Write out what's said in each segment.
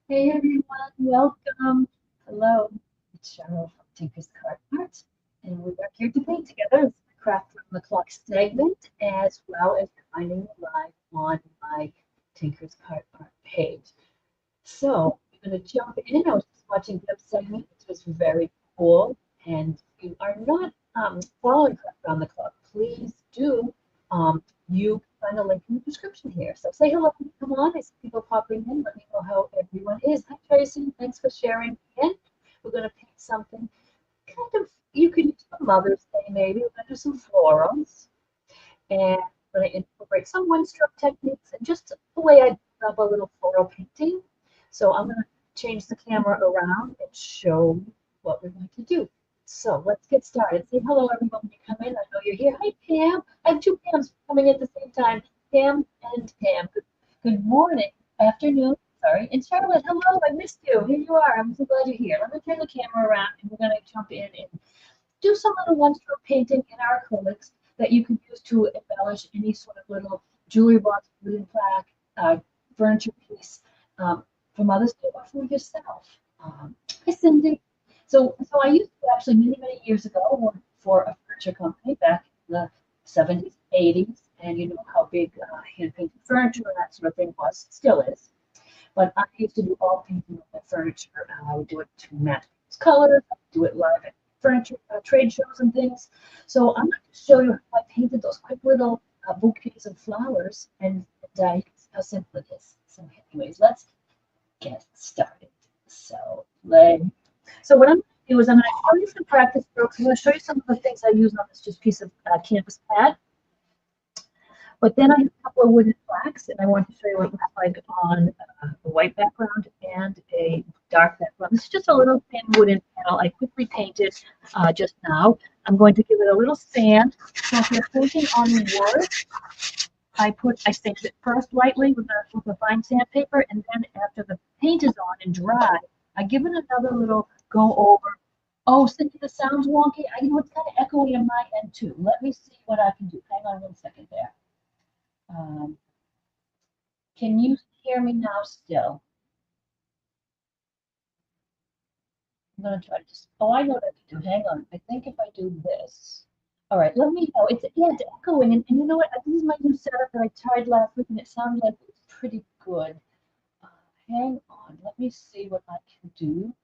Hey everyone, welcome. Hello, it's Cheryl from Tinker's Card Art, and we are here to paint together. It's my Craft from the Clock segment, as well as finding it live on my Tinker's Card Art page. So I'm going to jump in. I was just watching the segment, which was very cool. And if you are not following Craft Around the Clock, please do. You can find a link in the description here. So say hello, come on. I see people popping in. Let me know how everyone is. Hi, Tracy. Thanks for sharing in. We're going to paint something kind of, you could use for Mother's Day maybe. We're going to do some florals. And I'm going to incorporate some one-stroke techniques and just the way I do up a little floral painting. So I'm going to change the camera around and show you what we're going to do. So let's get started. Say hello, everyone, when you come in. I know you're here. Hi, Pam. I have two Pams coming at the same time. Pam and Pam. Good morning, afternoon, sorry. And Charlotte, hello, I missed you. Here you are. I'm so glad you're here. Let me turn the camera around and we're going to jump in and do some little one-stroke painting in our acrylics that you can use to embellish any sort of little jewelry box, wooden plaque, furniture piece for Mother's Day or for yourself. Hi, Cindy. So I used to actually many years ago work for a furniture company back in the 70s, 80s, and you know how big hand painted furniture and that sort of thing was, still is. But I used to do all painting of the furniture. I would do it to match colors, I would do it live at furniture trade shows and things. So I'm going to show you how I painted those quick little bouquets of flowers and how simple it is. So anyways, let's get started. So, so what I'm going to do is I'm going to show you some practice strokes. I'm going to show you some of the things I use on this just piece of canvas pad. But then I have a couple of wooden plaques, and I want to show you what it looks like on a white background and a dark background. This is just a little thin wooden panel I quickly painted just now. I'm going to give it a little sand. So if you're painting on wood, I sand it first lightly with a fine sandpaper, and then after the paint is on and dry, I give it another little go over. Oh, Cindy, the sound's wonky. I know it's kind of echoey on my end too. Let me see what I can do. Hang on 1 second there. Um, can you hear me now still? I'm going to try to just, oh, I know what I can do. Hang on. I think if I do this. All right, let me know. It's echoing. And you know what? This is my new setup that I tried last week, and it sounded like it was pretty good. Uh, hang on. Let me see what I can do.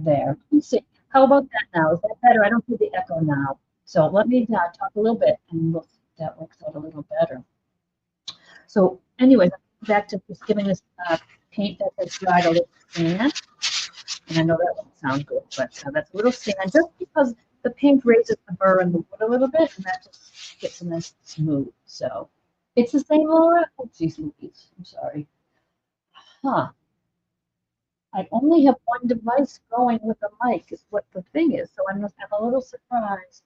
There. Let me see. How about that now? Is that better? I don't hear the echo now. So let me talk a little bit, and we'll see if that works out a little better. So anyways, back to just giving this paint that has dried a little sand. And I know that won't sound good, but that's a little sand just because the paint raises the burr in the wood a little bit, and that just gets it nice and smooth. So it's the same, Laura? Oh, geez, Louise. I'm sorry. Huh. I only have one device going with the mic, is what the thing is. So I'm a little surprised.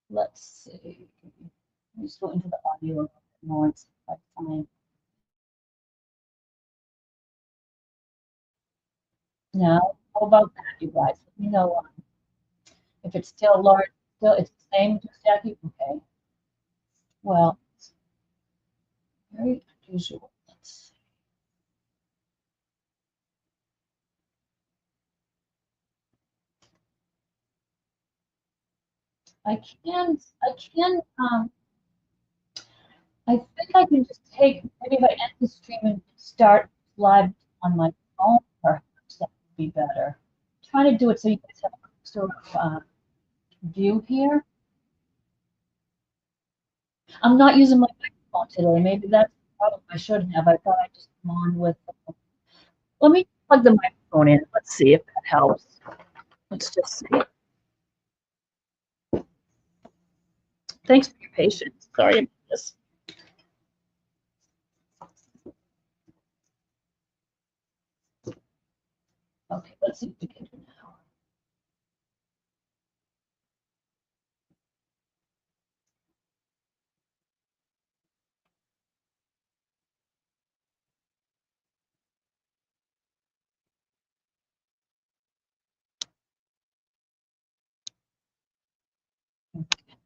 Let's see. Let me just go into the audio a little bit more and see if I find. Now, how about that, you guys? Let me know if it's still large. Still, it's the same, just Jackie? Okay. Well, it's very unusual. Let's see. I think I can just take, maybe if I end the stream and start live on my phone, perhaps that would be better. Trying to do it so you guys have a sort of view here. I'm not using my microphone today. Maybe that's the problem. I should have. I thought I'd just come on with. Let me plug the microphone in. Let's see if that helps. Let's just see. Thanks for your patience. Sorry about this. Okay, let's see what we can do now.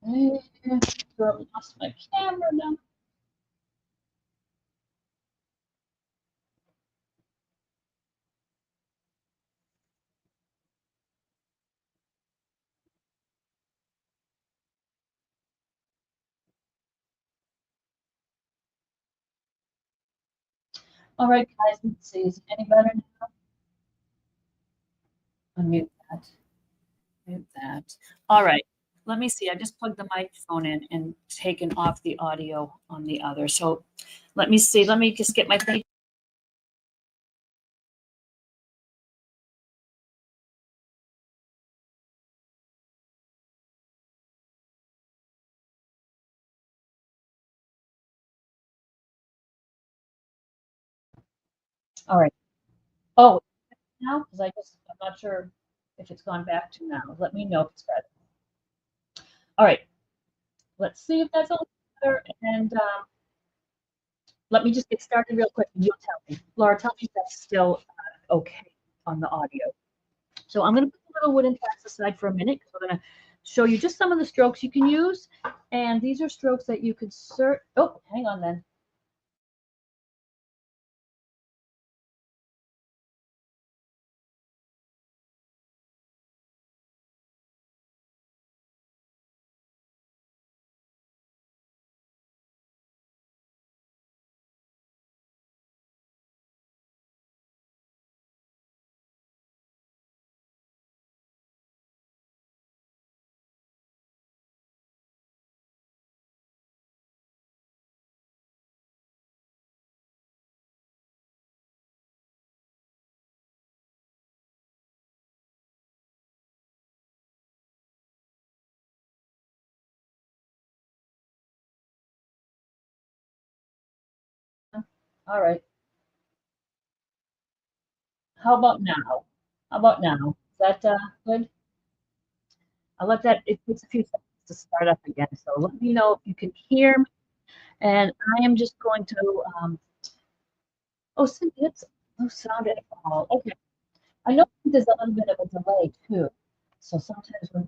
Okay, so I lost my camera now. All right, guys, let's see. Is it any better now? Unmute that. Mute that. All right. Let me see. I just plugged the microphone in and taken off the audio on the other. So let me see. Let me just get my thing. All right. Oh, now because I'm not sure if it's gone back to now. Let me know if it's better. All right. Let's see if that's a little better. And let me just get started real quick. And you'll tell me, Laura. Tell me if that's still okay on the audio. So I'm going to put the little wooden tacks aside for a minute because we're going to show you just some of the strokes you can use. And these are strokes that you could oh, hang on then. All right. How about now? How about now? Is that good? I'll let that, it takes a few seconds to start up again. So let me know if you can hear me. And I am just going to, oh, Cindy, it's no sound at all. Okay. I know there's a little bit of a delay too. So sometimes when,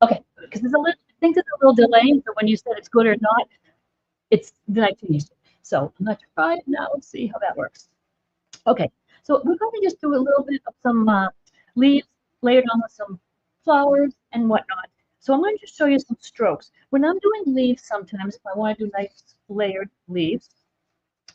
okay, because there's a little, I think there's a little delay. So when you said it's good or not, it's, then I finished it. So I'm going to try it now. Let's see how that works. Okay, so we're going to just do a little bit of some leaves layered on with some flowers and whatnot. So I'm going to show you some strokes. When I'm doing leaves, sometimes if I want to do nice layered leaves,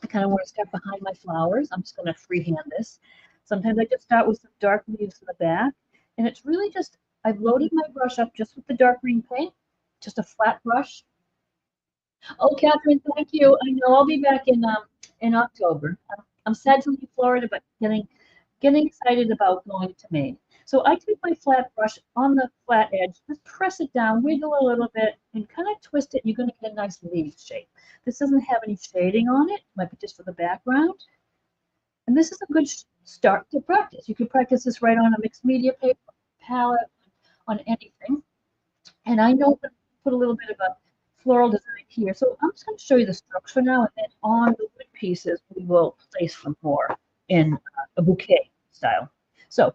I kind of want to start behind my flowers. I'm just going to freehand this. Sometimes I just start with some dark leaves in the back. And it's really just, I've loaded my brush up just with the dark green paint, just a flat brush. Oh, Catherine, thank you. I know I'll be back in October. I'm sad to leave Florida, but getting excited about going to Maine. So I take my flat brush on the flat edge, just press it down, wiggle a little bit, and kind of twist it. You're going to get a nice leaf shape. This doesn't have any shading on it. It might be just for the background. And this is a good start to practice. You can practice this right on a mixed media paper, palette, on anything. And I know that I put a little bit of a floral design here. So I'm just going to show you the strokes for now, and then on the wood pieces, we will place them more in a bouquet style. So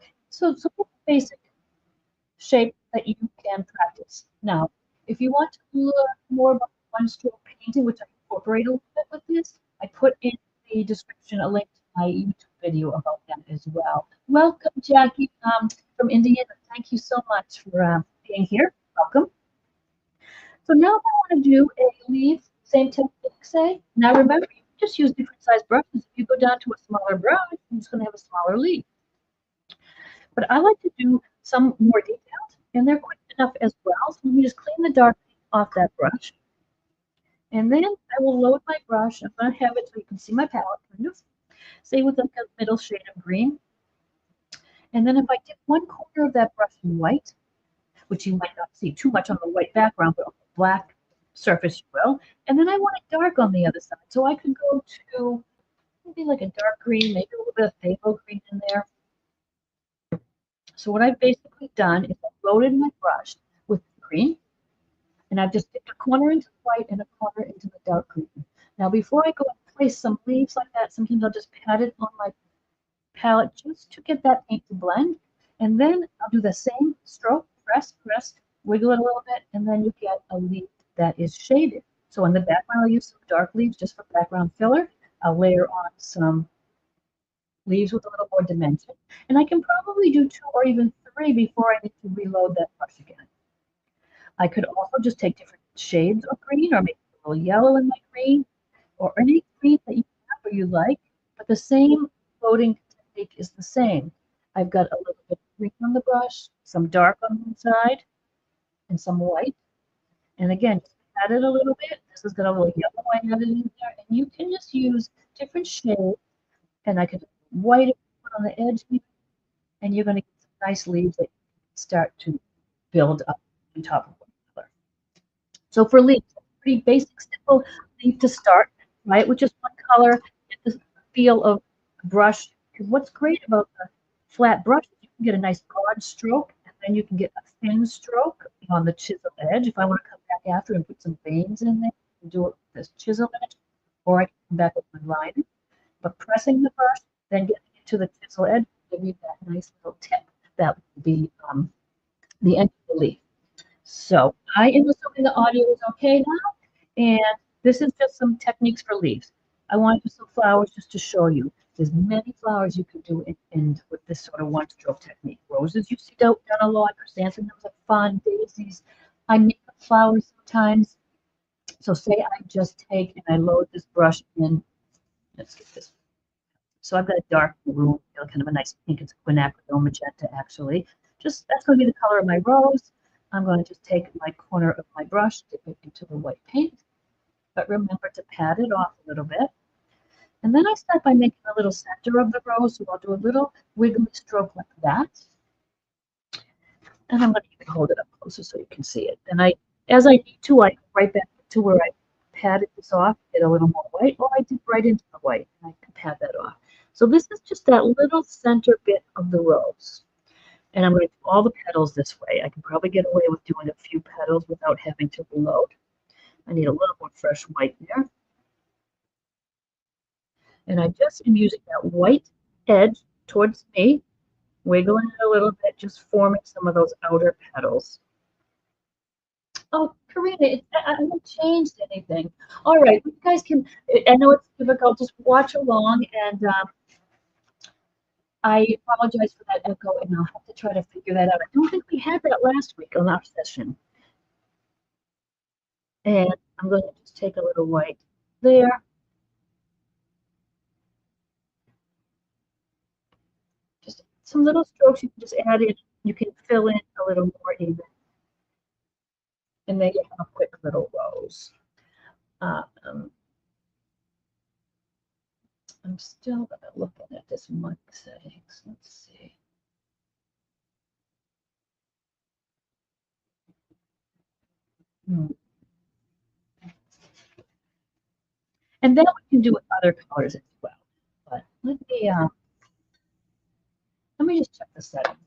basic shape that you can practice. Now, if you want to learn more about one stroke painting, which I incorporate a little bit with this, I put in the description a link to my YouTube video about that as well. Welcome, Jackie, from Indiana. Thank you so much for being here. Welcome. So now if I want to do a leaf, same technique, say. Now remember, you can just use different size brushes. If you go down to a smaller brush, I'm just going to have a smaller leaf. But I like to do some more detailed, and they're quick enough as well. So let me just clean the dark off that brush. And then I will load my brush. I'm going to have it so you can see my palette, kind of. Say with like a middle shade of green. And then if I dip one corner of that brush in white, which you might not see too much on the white background, but on the black surface you will. And then I want it dark on the other side. So I could go to maybe like a dark green, maybe a little bit of phthalo green in there. So what I've basically done is I've loaded my brush with green, and I've just dipped a corner into white and a corner into the dark green. Now before I go and place some leaves like that, sometimes I'll just pat it on my palette just to get that paint to blend. And then I'll do the same stroke, press, press, wiggle it a little bit, and then you get a leaf that is shaded. So in the background, I'll use some dark leaves just for background filler. I'll layer on some leaves with a little more dimension. And I can probably do 2 or even 3 before I need to reload that brush again. I could also just take different shades of green or make a little yellow in my green or any green that you have or you like, but the same loading technique is the same. I've got a little bit of green on the brush, some dark on one side, and some white. And again, just add it a little bit. This is got a little yellow I added in there, and you can just use different shades. And I could white on the edge here, and you're going to get some nice leaves that start to build up on top of one another. So for leaves, pretty basic, simple leaf to start, right? With just one color, get the feel of brush. Because what's great about the flat brush is you can get a nice broad stroke, and then you can get a thin stroke on the chisel edge. If I want to come back after and put some veins in there, and do it with this chisel edge, or I can come back with my liner. But pressing the brush, then getting it to the chisel edge, give you that nice little tip that would be the end of the leaf. So I am assuming the audio is okay now, and this is just some techniques for leaves. I want to do some flowers just to show you. There's many flowers you can do with this sort of one-stroke technique. Roses you see done a lot, chrysanthemums are fun, daisies. I make flowers sometimes. So say I just take and I load this brush in. Let's get this. So I've got a dark maroon, kind of a nice pink. It's quinacridone magenta, actually. Just that's going to be the color of my rose. I'm going to just take my corner of my brush, dip it into the white paint, but remember to pat it off a little bit. And then I start by making a little center of the rose, so I'll do a little wiggly stroke like that. And I'm going to even hold it up closer so you can see it. And as I need to, I go right back to where I patted this off, get a little more white, or I dip right into the white, and I can pat that off. So this is just that little center bit of the rose. And I'm going to do all the petals this way. I can probably get away with doing a few petals without having to reload. I need a little more fresh white there. And I just am using that white edge towards me, wiggling it a little bit, just forming some of those outer petals. Oh, Karina, I haven't changed anything. All right, you guys can, I know it's difficult, just watch along, and I apologize for that echo, and I'll have to try to figure that out. I don't think we had that last week on our session. And I'm going to just take a little white there. Just some little strokes you can just add in. You can fill in a little more even. And then you have a quick little rose. I'm still looking at this mic settings. Let's see. And then we can do with other colors as well. But let me just check the settings.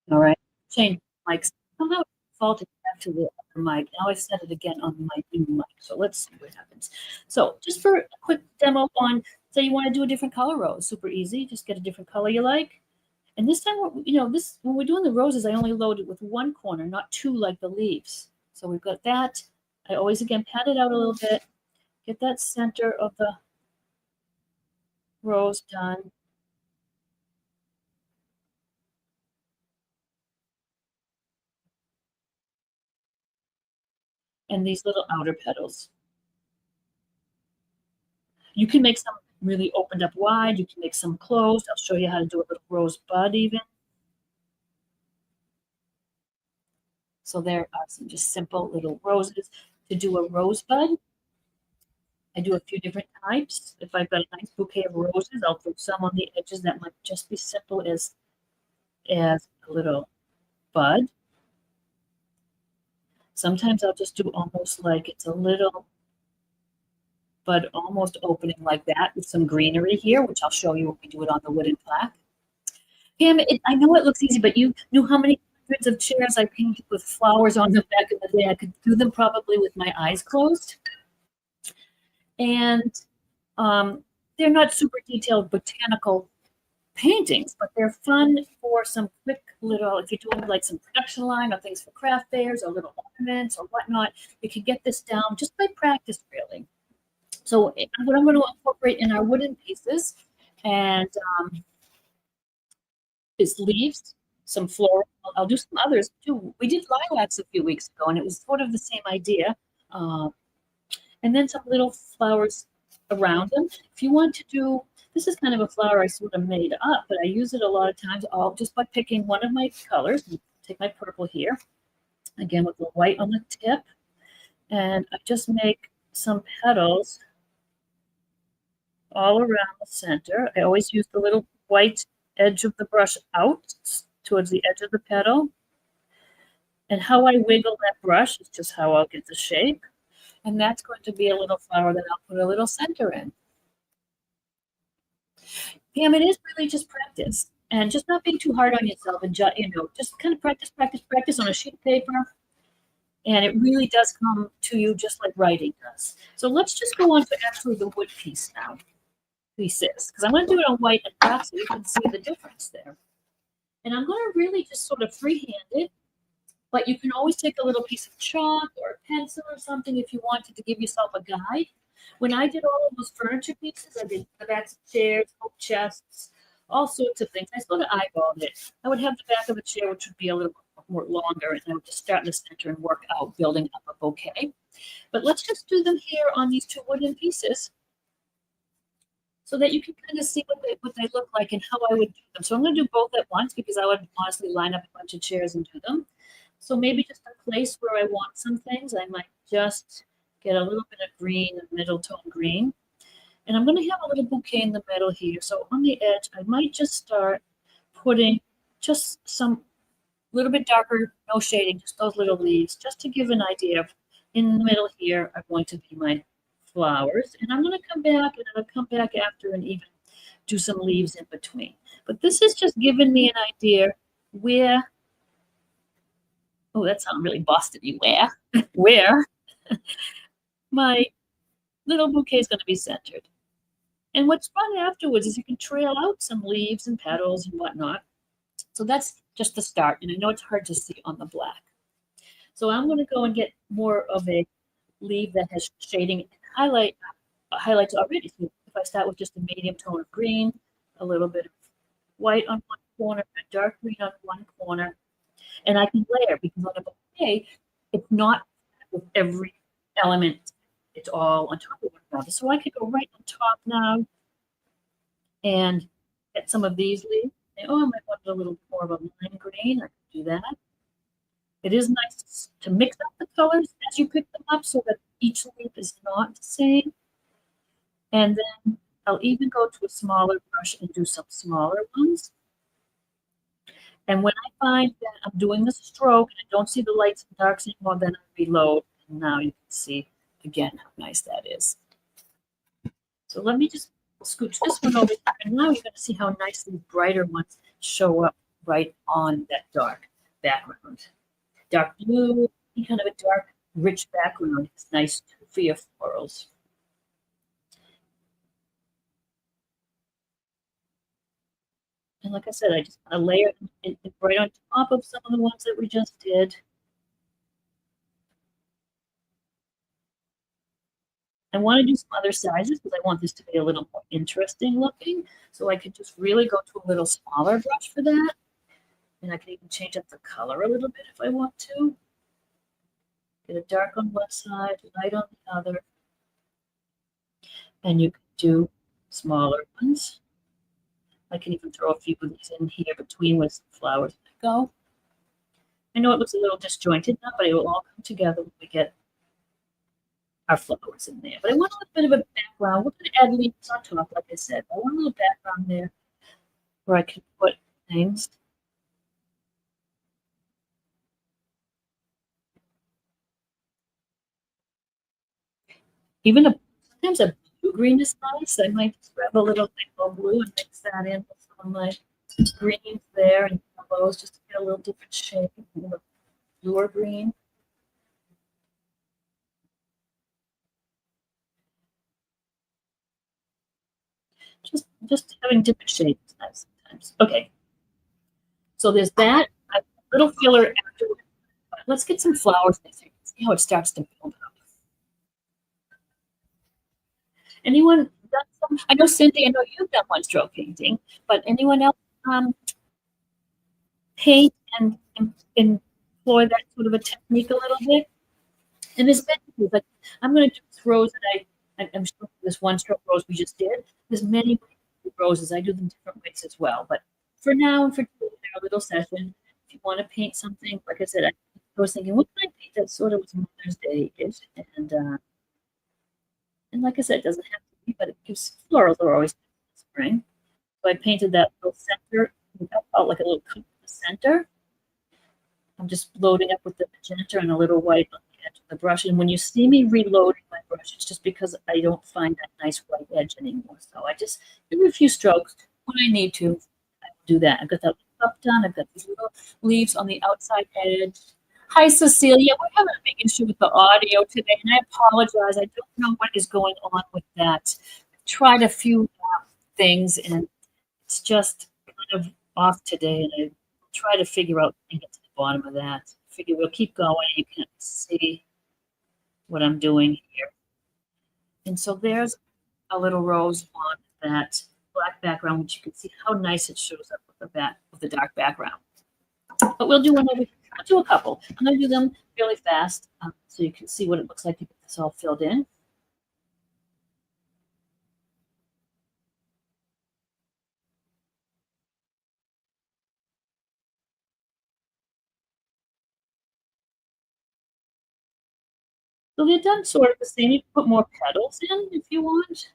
All right, change mics. Somehow it defaulted back to the other mic. Now I set it again on my new mic. So let's see what happens. So just for a quick demo on, say you want to do a different color rose, super easy. Just get a different color you like. And this time, when we're doing the roses, I only load it with one corner, not two like the leaves. So we've got that. I always, again, pat it out a little bit, get that center of the rose done. And these little outer petals. You can make some really opened up wide. You can make some closed. I'll show you how to do a little rosebud even. So there are some just simple little roses. To do a rosebud, I do a few different types. If I've got a nice bouquet of roses, I'll put some on the edges that might just be simple as a little bud. Sometimes I'll just do almost like it's a little bud almost opening like that with some greenery here, which I'll show you when we do it on the wooden plaque. Pam, I know it looks easy, but you knew how many hundreds of chairs I painted with flowers on them back in the day. I could do them probably with my eyes closed. And they're not super detailed botanical paintings, but they're fun for some quick little, if you're doing like some production line or things for craft fairs or little ornaments or whatnot, you can get this down just by practice, really. So what I'm going to incorporate in our wooden pieces and is leaves, some floral. I'll do some others too. We did lilacs a few weeks ago, and it was sort of the same idea. And then some little flowers around them. If you want to do, this is kind of a flower I sort of made up, but I use it a lot of times all just by picking one of my colors. Take my purple here, again with the white on the tip, and I just make some petals all around the center. I always use the little white edge of the brush out towards the edge of the petal. And how I wiggle that brush is just how I'll get the shape. And that's going to be a little flower that I'll put a little center in. Pam, it is really just practice and just not being too hard on yourself and just kind of practice on a sheet of paper. And it really does come to you just like writing does. So let's just go on to actually the wood piece now. Pieces, because I'm going to do it on white and black so you can see the difference there. And I'm going to really just sort of freehand it, but you can always take a little piece of chalk or a pencil or something if you wanted to give yourself a guide. When I did all of those furniture pieces, I did the backs of chairs, oak chests, all sorts of things. I sort of eyeballed it. I would have the back of a chair, which would be a little more longer, and I would just start in the center and work out building up a bouquet. But let's just do them here on these two wooden pieces, so that you can kind of see what they look like and how I would do them. So I'm going to do both at once because I would honestly line up a bunch of chairs and do them. So maybe just a place where I want some things, I might just get a little bit of green, a middle tone green. And I'm going to have a little bouquet in the middle here. So on the edge, I might just start putting just some little bit darker, no shading, just those little leaves, just to give an idea of in the middle here are going to be my flowers, and I'm going to come back and I'll come back after and even do some leaves in between. But this is just giving me an idea where, oh, that sounds really Boston-y, where my little bouquet is going to be centered. And what's fun afterwards is you can trail out some leaves and petals and whatnot. So that's just the start, and I know it's hard to see on the black. So I'm going to go and get more of a leaf that has shading and highlights already. So if I start with just a medium tone of green, a little bit of white on one corner, a dark green on one corner, and I can layer because on a bouquet, it's not with every element. It's all on top of one another. So I could go right on top now and get some of these leaves. And, oh, I might want a little more of a lime green. I can do that. It is nice to mix up the colors as you pick them up so that each leaf is not the same. And then I'll even go to a smaller brush and do some smaller ones. And when I find that I'm doing the stroke and I don't see the lights and darks anymore, then I reload. And now you can see again how nice that is. So let me just scooch this one over here. And now you're going to see how nice these brighter ones show up right on that dark background. Dark blue, kind of a dark, rich background. It's nice for your florals. And like I said, I just kind of layer it right on top of some of the ones that we just did. I want to do some other sizes because I want this to be a little more interesting looking. So I could just really go to a little smaller brush for that. And I can even change up the color a little bit if I want to. Get a dark on one side, light on the other. And you can do smaller ones. I can even throw a few of these in here between where some flowers go. I know it looks a little disjointed now, but it will all come together when we get our flowers in there. But I want a little bit of a background. We're going to add leaves on top, like I said. I want a little background there where I can put things. Even sometimes a blue green is nice. I might just grab a little thing blue and mix that in with some of my greens there and yellows just to get a little different shade, a little bluer green. Just having different shades is nice sometimes. Okay. So there's that. A little filler afterward. Let's get some flowers so you can see how it starts to build up. Anyone done some? I know Cindy, I know you've done one stroke painting, but anyone else paint and employ that sort of a technique a little bit? And there's many, but I'm going to do this rose that I'm sure this one stroke rose we just did. There's many roses. I do them different ways as well. But for now, for our little session, if you want to paint something, like I said, I was thinking, what can I paint that sort of was Mother's Day-ish? And like I said, it doesn't have to be, but it gives florals are always spring. So I painted that little center, out like a little cup in the center. I'm just loading up with the magenta and a little white on the edge of the brush. And when you see me reloading my brush, it's just because I don't find that nice white edge anymore. So I just do a few strokes when I need to. I will do that. I've got that cup done. I've got these little leaves on the outside edge. Hi, Cecilia. We're having a big issue with the audio today, and I apologize. I don't know what is going on with that. I've tried a few things, and it's just kind of off today, and I try to figure out and get to the bottom of that. Figure we'll keep going. You can't see what I'm doing here. And so there's a little rose on that black background, which you can see how nice it shows up with the dark background. But we'll do one over. I'll do a couple. I'm going to do them really fast so you can see what it looks like to get this all filled in. So they're done sort of the same. You can put more petals in if you want.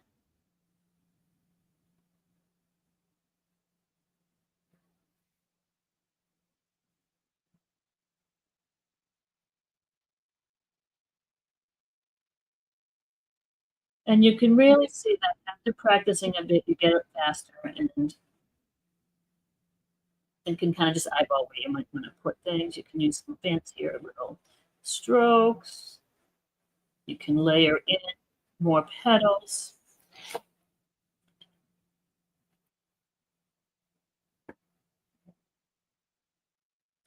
And you can really see that after practicing a bit, you get it faster and can kind of just eyeball where you might want to put things. You can use some fancier little strokes. You can layer in more petals.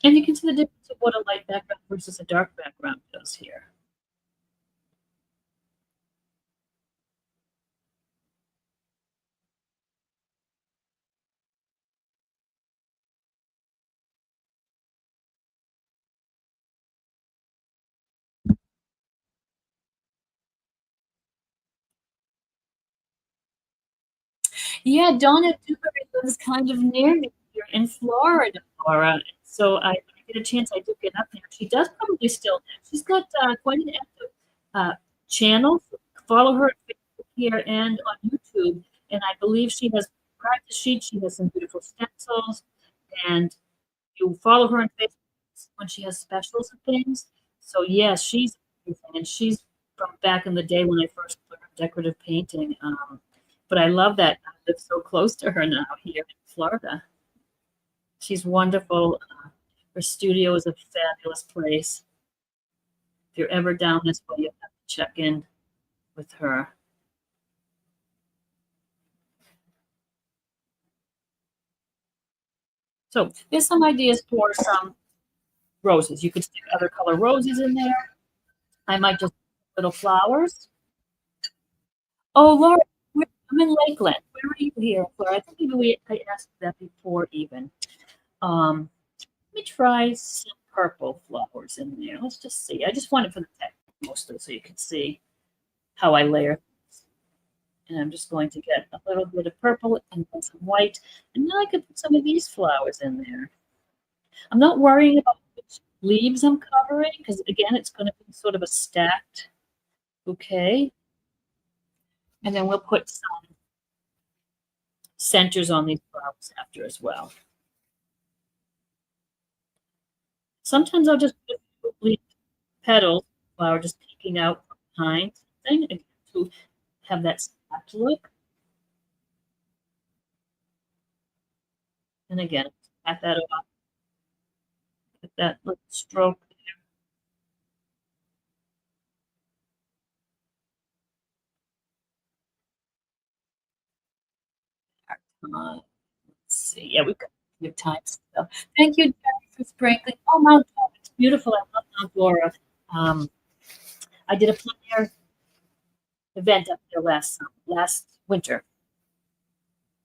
And you can see the difference of what a light background versus a dark background does here. Yeah, Donna Dewberry lives kind of near me here in Florida, Laura. So I get a chance, I do get up there. She does probably still. She's got quite an active channel. Follow her at Facebook here and on YouTube. And I believe she has practice sheets. She has some beautiful stencils. And you follow her on Facebook when she has specials and things. So yes, she's amazing. And she's from back in the day when I first learned decorative painting. But I love that I live so close to her now here in Florida. She's wonderful. Her studio is a fabulous place. If you're ever down this way, you have to check in with her. So there's some ideas for some roses. You could stick other color roses in there. I might just little flowers. Oh, Laura, I'm in Lakeland. Where are you here, Laura? I think maybe I asked that before even. Let me try some purple flowers in there. Let's just see. I just want it for the text mostly so you can see how I layer things. And I'm just going to get a little bit of purple and some white. And now I could put some of these flowers in there. I'm not worrying about which leaves I'm covering because, again, it's going to be sort of a stacked bouquet. And then we'll put some centers on these flowers after as well. Sometimes I'll just leave petals, flower just peeking out behind something to have that stacked look. And again, pat that off. Get that little stroke there. Let's see. Yeah, we've got plenty of time. So thank you, Jerry, for sprinkling. Oh, Mount Dora. It's beautiful. I love Mount Dora. I did a plein air event up there last winter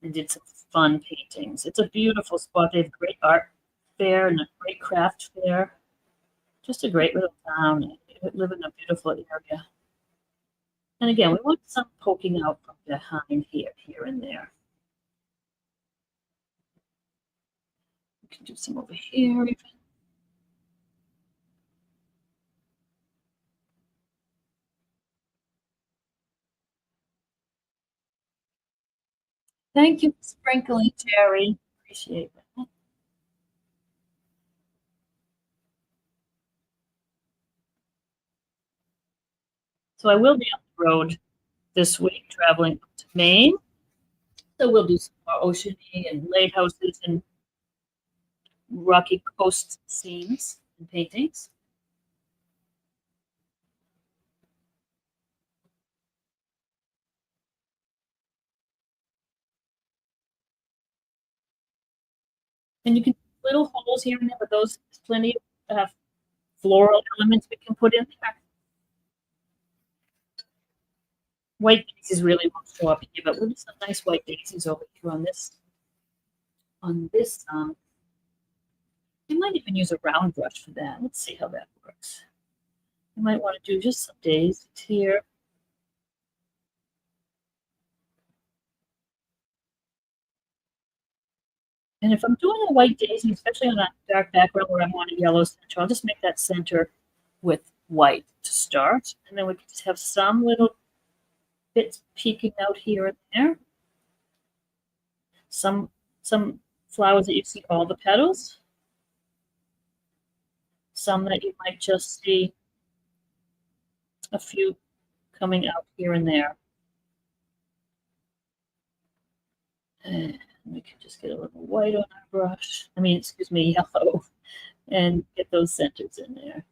and did some fun paintings. It's a beautiful spot. They have great art fair and a great craft fair. Just a great little town. I live in a beautiful area. And again, we want some poking out from behind here and there. We can do some over here even. Thank you for sprinkling, Jerry. Appreciate that. So I will be on the road this week, traveling up to Maine. So we'll do some more oceany and lighthouses and rocky coast scenes and paintings. And you can little holes here and there, but those plenty of floral elements we can put in there. White daisies really won't show up here, but we'll do some nice white daisies over here on this. You might even use a round brush for that. Let's see how that works. You might want to do just some daisies here. And if I'm doing a white daisy, especially on a dark background where I want a yellow center, I'll just make that center with white to start. And then we can just have some little bits peeking out here and there. Some flowers that you see all the petals. Some that you might just see a few coming out here and there. And we can just get a little white on our brush. Excuse me, yellow. And get those centers in there.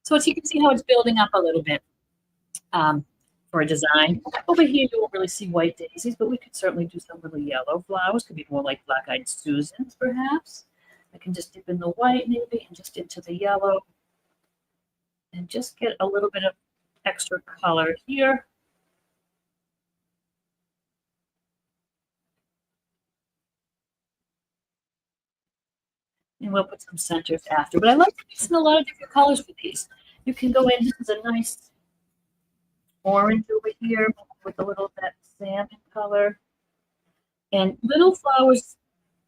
So as you can see how it's building up a little bit for a design. Over here, you won't really see white daisies, but we could certainly do some little yellow flowers. Could be more like black-eyed Susans, perhaps. I can just dip in the white maybe and just into the yellow. And just get a little bit of extra color here. And we'll put some centers after. But I like using a lot of different colors for these. You can go in, this is a nice orange over here with a little that salmon color. And little flowers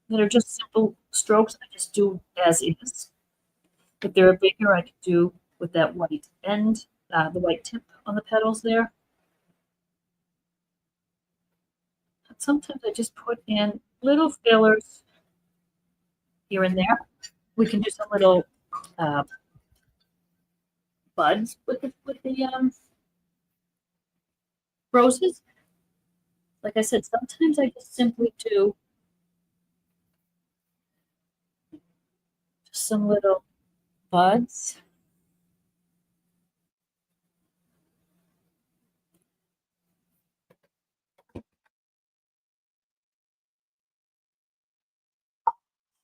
that are just simple strokes, I just do as is. If they're bigger, I could do with that white end, the white tip on the petals there. But sometimes I just put in little fillers here and there. We can do some little buds with the roses. Like I said, sometimes I just simply do just some little buds.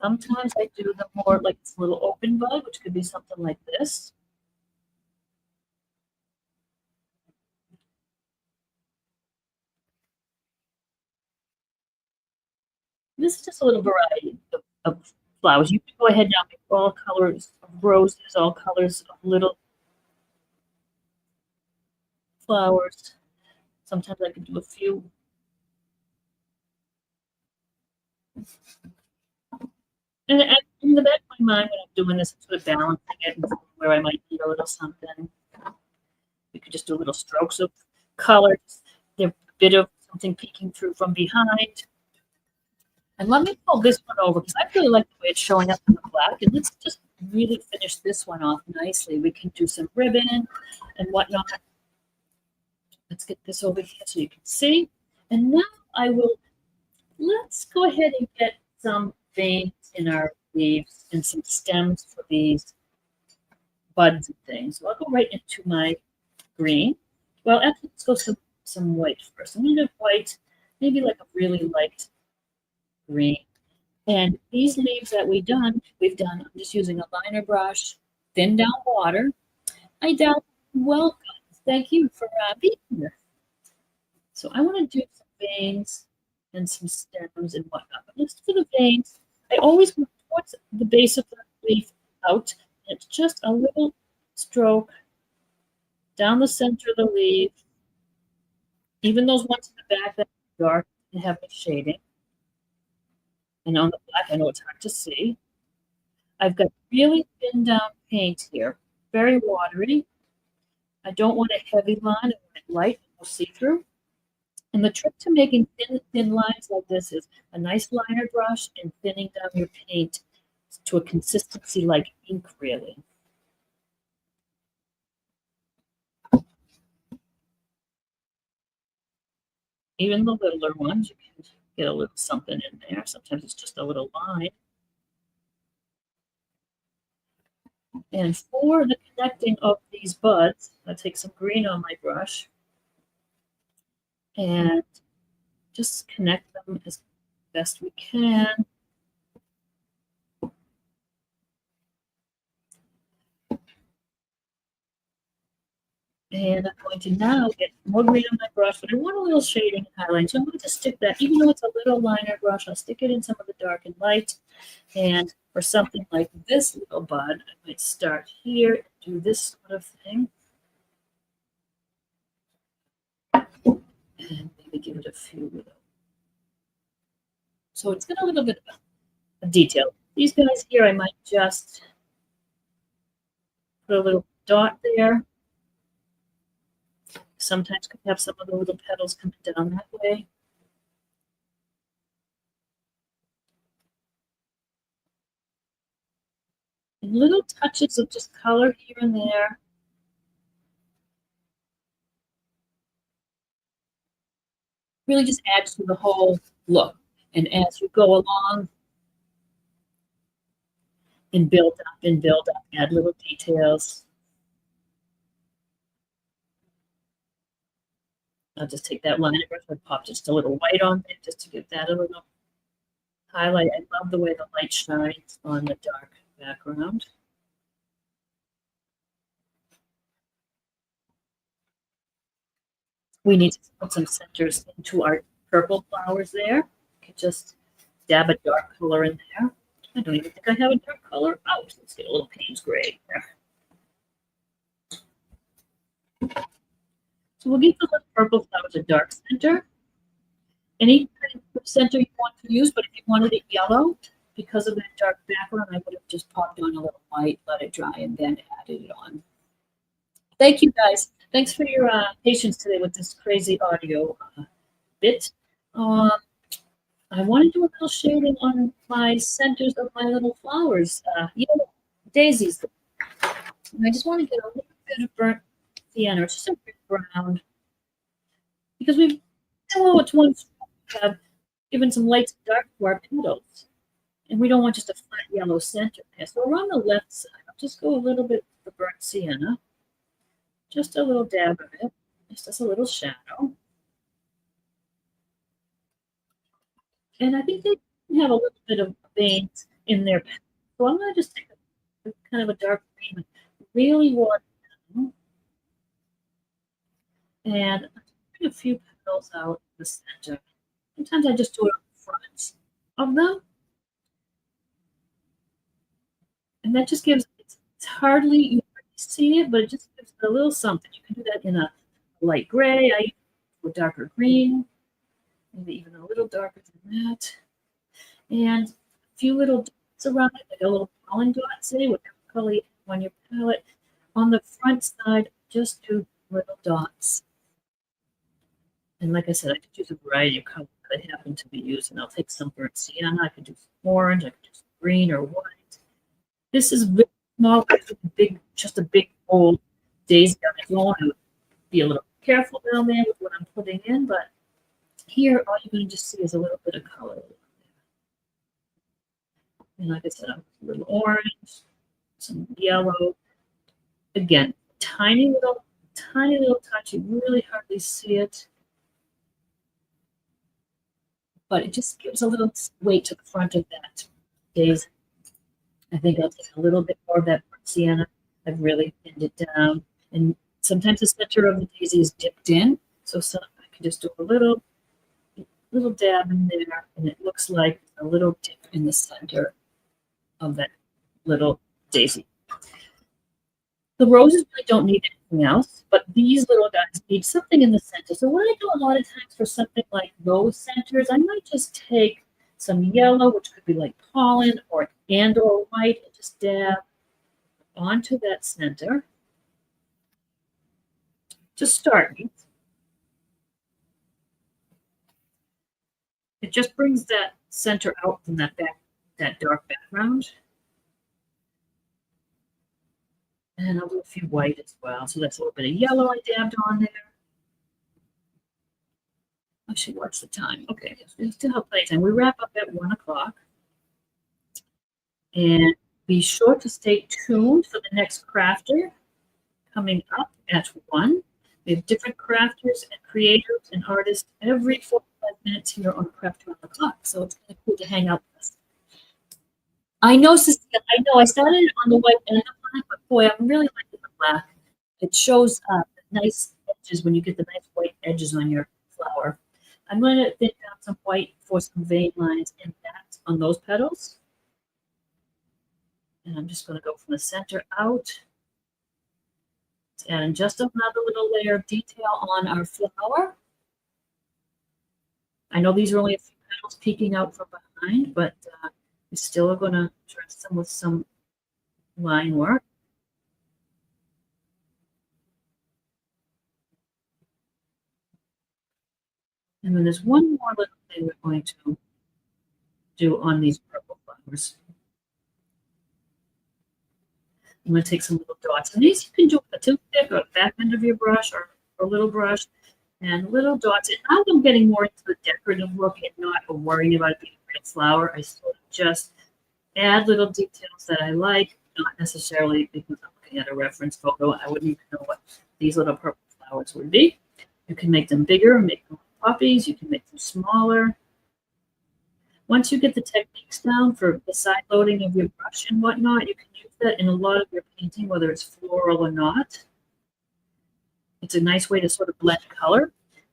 Sometimes I do them more like this little open bud, which could be something like this. This is just a little variety of flowers. You can go ahead now and make all colors of roses, all colors of little flowers. Sometimes I can do a few. And in the back of my mind when I'm doing this, I'm sort of balancing it and where I might need a little something. You could just do little strokes of color. There's a bit of something peeking through from behind. And let me pull this one over because I really like the way it's showing up in the black. And let's just really finish this one off nicely. We can do some ribbon and whatnot. Let's get this over here so you can see. And now let's go ahead and get some veins in our leaves and some stems for these buds and things. So I'll go right into my green. Well, actually, let's go some white first. I'm going to do white, maybe like a really light green. And these leaves that we've done, I'm just using a liner brush, thin down water. I doubt, welcome. Thank you for being here. So I want to do some veins and some stems and whatnot. But let's do the veins. I always move towards the base of the leaf out. And it's just a little stroke down the center of the leaf. Even those ones in the back that are dark and have the shading. And on the black, I know it's hard to see. I've got really thin down paint here, very watery. I don't want a heavy line, I want it light, no see-through. And the trick to making thin lines like this is a nice liner brush and thinning down your paint to a consistency like ink, really. Even the littler ones, you can get a little something in there. Sometimes it's just a little line. And for the connecting of these buds, I'll take some green on my brush and just connect them as best we can. And I'm going to now get more green on my brush, but I want a little shading and highlight. So I'm going to stick that, even though it's a little liner brush, I'll stick it in some of the dark and light. And for something like this little bud, I might start here and do this sort of thing. And maybe give it a few. So it's got a little bit of detail. These guys here, I might just put a little dot there. Sometimes could have some of the little petals coming down that way. And little touches of just color here and there. Really just adds to the whole look. And as you go along and build up, add little details. I'll just take that liner brush and pop just a little white on it just to give that a little highlight. I love the way the light shines on the dark background. We need to put some centers into our purple flowers there. You can just dab a dark color in there. I don't even think I have a dark color out. Let's get a little Payne's gray there. So we'll give the purple flowers a dark center. Any kind of center you want to use, but if you wanted it yellow, because of that dark background, I would have just popped on a little white, let it dry, and then added it on. Thank you, guys. Thanks for your patience today with this crazy audio bit. I want to do a little shading on my centers of my little flowers, daisies. And I just want to get a little bit of burnt sienna, just a bit brown, because we've have given some light and dark to our petals, and we don't want just a flat yellow center there. So around the left side, I'll just go a little bit of the burnt sienna, just a little dab of it, just as a little shadow. And I think they have a little bit of veins in their petals. So I'm going to just take a kind of a dark green, really warm down. And bring a few petals out in the center. Sometimes I just do it on the front of them. And that just gives, it's hardly, you see it, but it just gives a little something. You can do that in a light gray. I go darker green, maybe even a little darker than that. And a few little dots around it, like a little pollen dot, say, whatever color you have on your palette. On the front side, just do little dots. And like I said, I could use a variety of colors that I happen to be using. I'll take some burnt sienna, I could do some orange, I could do some green or white. This is very small, just a big old daisy on its own. I would be a little careful down there with what I'm putting in, but here all you're going to just see is a little bit of color. And like I said, a little orange, some yellow. Again, tiny little touch. You really hardly see it. But it just gives a little weight to the front of that daisy. I think I'll take a little bit more of that sienna. I've really pinned it down. And sometimes the center of the daisy is dipped in. So I can just do a little dab in there, and it looks like a little dip in the center of that little daisy. The roses really don't need anything else, but these little guys need something in the center. So what I do a lot of times for something like those centers, I might just take some yellow, which could be like pollen or white, and just dab onto that center to start with. It just brings that center out from that dark background. And I'll do a few white as well. So that's a little bit of yellow I dabbed on there. I should watch the time. Okay, we still have plenty of time. We wrap up at 1 o'clock. And be sure to stay tuned for the next crafter coming up at 1. We have different crafters and creators and artists every 45 minutes here on Craft Around the Clock. So it's kind of cool to hang out with us. I know, Cecilia, I know I started it on the white and the black, but boy, I'm really liking the black. It shows the nice edges when you get the nice white edges on your flower. I'm going to thin down some white for some vein lines and that on those petals. And I'm just going to go from the center out. And just another little layer of detail on our flower. I know these are only a few petals peeking out from behind, but we still are going to dress them with some line work. And then there's one more little thing we're going to do on these purple flowers. I'm going to take some little dots. And these you can do with a toothpick or the back end of your brush or a little brush and little dots. And now I'm getting more into the decorative look and not worrying about it being a real flower. I sort of just add little details that I like, not necessarily because I'm looking at a reference photo. I wouldn't even know what these little purple flowers would be. You can make them bigger, make them poppies. You can make them smaller. Once you get the techniques down for the side loading of your brush and whatnot, you can use that in a lot of your painting, whether it's floral or not. It's a nice way to sort of blend color.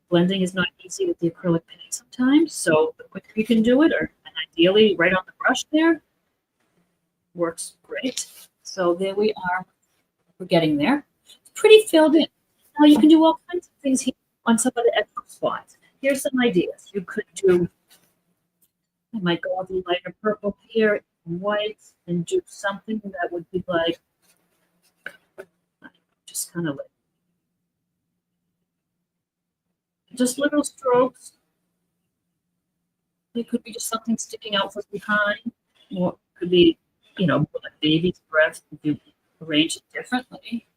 Blending is not easy with the acrylic paint sometimes, so the quicker you can do it, or ideally right on the brush there, works great. So there we are. We're getting there. It's pretty filled in. Now you can do all kinds of things here on some of the extra spots. Here's some ideas. You could do, I might go with a lighter purple here, white, and do something that would be like, just kind of like, just little strokes. It could be just something sticking out from behind, or it could be, you know, a baby's breath, if you arrange it differently.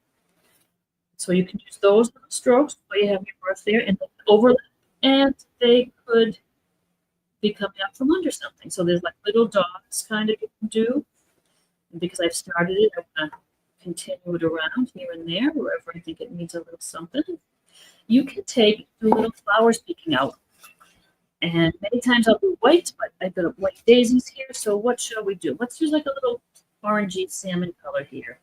So you can use those little strokes where you have your breath there and overlap, and they could be coming up from under something. So there's like little dots kind of you can do. And because I've started it, I want to continue it around here and there, wherever I think it needs a little something. You can take the little flowers peeking out. And many times I'll do white, but I've got white daisies here. So what shall we do? Let's use like a little orangey salmon color here.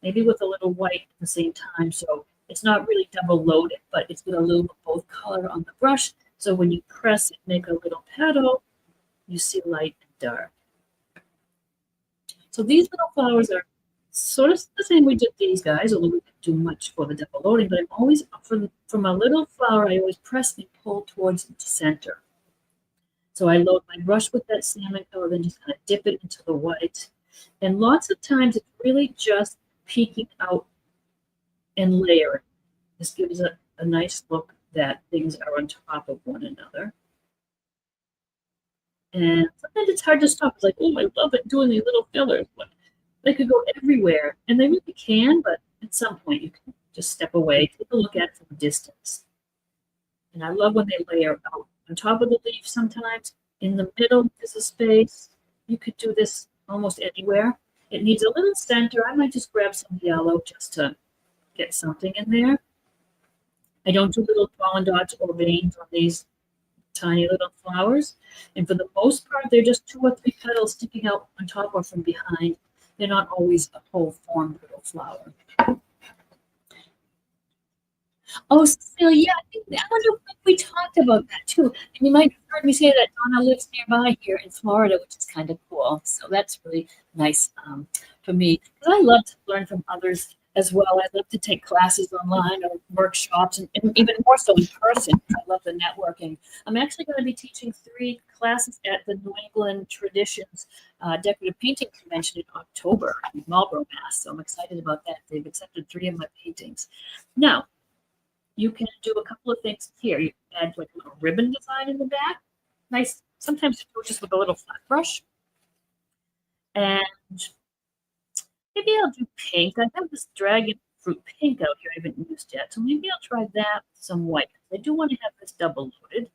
Maybe with a little white at the same time. So it's not really double loaded, but it's got a little of both color on the brush. So when you press it, make a little petal, you see light and dark. So these little flowers are sort of the same we did these guys, although we didn't do much for the double loading, but I'm always, from a little flower, I always press and pull towards the center. So I load my brush with that salmon color, then just kind of dip it into the white. And lots of times it's really just peeking out and layering. This gives a nice look that things are on top of one another. And sometimes it's hard to stop. It's like, oh, I love it doing these little fillers, but they could go everywhere. And they really can, but at some point you can just step away, take a look at it from a distance. And I love when they layer out on top of the leaf sometimes. In the middle is a space. You could do this almost anywhere. It needs a little center. I might just grab some yellow just to get something in there. I don't do little pollen dots or veins on these tiny little flowers. And for the most part, they're just 2 or 3 petals sticking out on top or from behind. They're not always a whole formed little flower. Oh, Cecilia, I wonder if we talked about that too. And you might have heard me say that Donna lives nearby here in Florida, which is kind of cool. So that's really nice for me, because I love to learn from others as well. I love to take classes online or workshops, and even more so in person. I love the networking. I'm actually going to be teaching 3 classes at the New England Traditions Decorative Painting Convention in October in Marlborough, Mass. So I'm excited about that. They've accepted 3 of my paintings. Now, you can do a couple of things here. You can add like a little ribbon design in the back. Nice. Sometimes you do just with a little flat brush. And maybe I'll do pink. I have this dragon fruit pink out here I haven't used yet. So maybe I'll try that with some white. I do want to have this double loaded.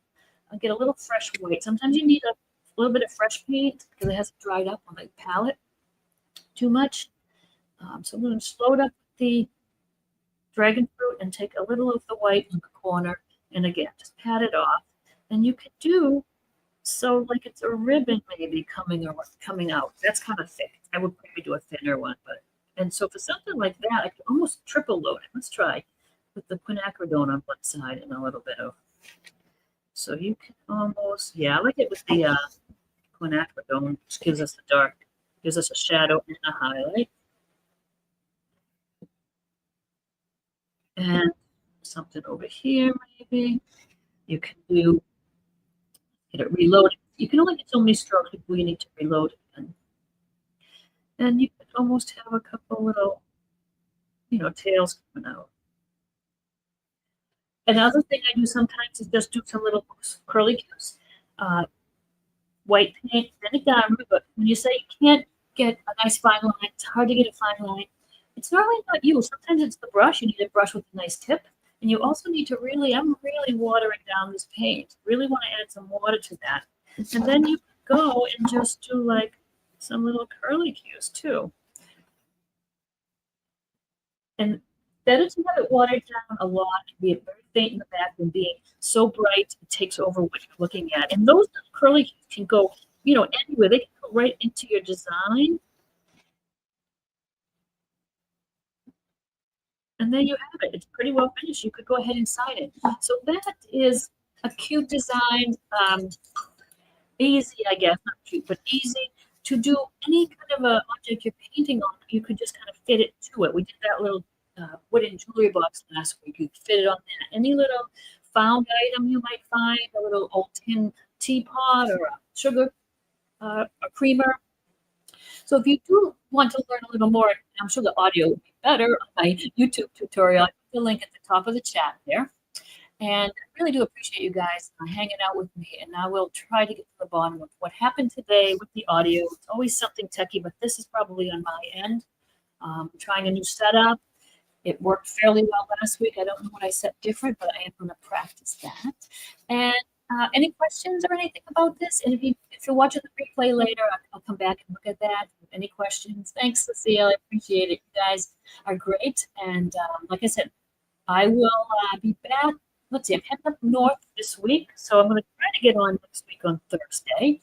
I'll get a little fresh white. Sometimes you need a little bit of fresh paint because it hasn't dried up on the palette too much. So I'm going to slow it up with the dragon fruit and take a little of the white in the corner, and again just pat it off. And you could do so like it's a ribbon maybe coming out. That's kind of thick. I would probably do a thinner one, but and so for something like that I could almost triple load it. Let's try with the quinacridone on one side and a little bit of, so you can almost, yeah, I like it with the quinacridone, which gives us a shadow and a highlight. And something over here, maybe. You can do, get it reloaded. You can only get so many strokes before you need to reload it. And you could almost have a couple little, tails coming out. Another thing I do sometimes is just do some little curlicues. White paint, then but when you say you can't get a nice fine line, it's hard to get a fine line. It's normally not you. Sometimes it's the brush. You need a brush with a nice tip. And you also need to I'm really watering down this paint. Really want to add some water to that. And then you go and just do like some little curlicues too. And better to have it watered down a lot and be very faint in the back than being so bright it takes over what you're looking at. And those curlicues can go, anywhere. They can go right into your design. And there you have it. It's pretty well finished. You could go ahead and sign it. So that is a cute design. Easy, I guess, not cute, but easy to do any kind of a object you're painting on. You could just kind of fit it to it. We did that little wooden jewelry box last week. You could fit it on that. Any little found item you might find, a little old tin teapot or a sugar, a creamer. So if you do want to learn a little more, I'm sure the audio would be better on my YouTube tutorial. I put the link at the top of the chat there. And I really do appreciate you guys hanging out with me. And I will try to get to the bottom of what happened today with the audio. It's always something techy, but this is probably on my end. Trying a new setup. It worked fairly well last week. I don't know what I set different, but I am going to practice that. And any questions or anything about this? And if you're watching the replay later, I'll come back and look at that. Any questions? Thanks, Cecile. I appreciate it. You guys are great. And like I said, I will be back. Let's see, I'm heading up north this week. So I'm going to try to get on next week on Thursday.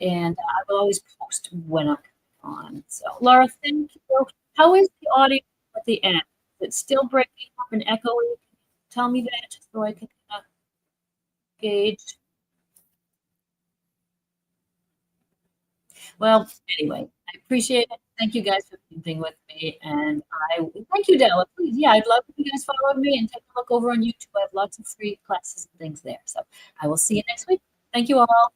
And I will always post when I'm on. So, Laura, thank you. How is the audio at the end? Is it still breaking up and echoing? Tell me that just so I can gauge. Well, anyway, I appreciate it. Thank you guys for being with me. And thank you, Della. Please, yeah, I'd love if you guys followed me and take a look over on YouTube. I have lots of free classes and things there. So I will see you next week. Thank you all.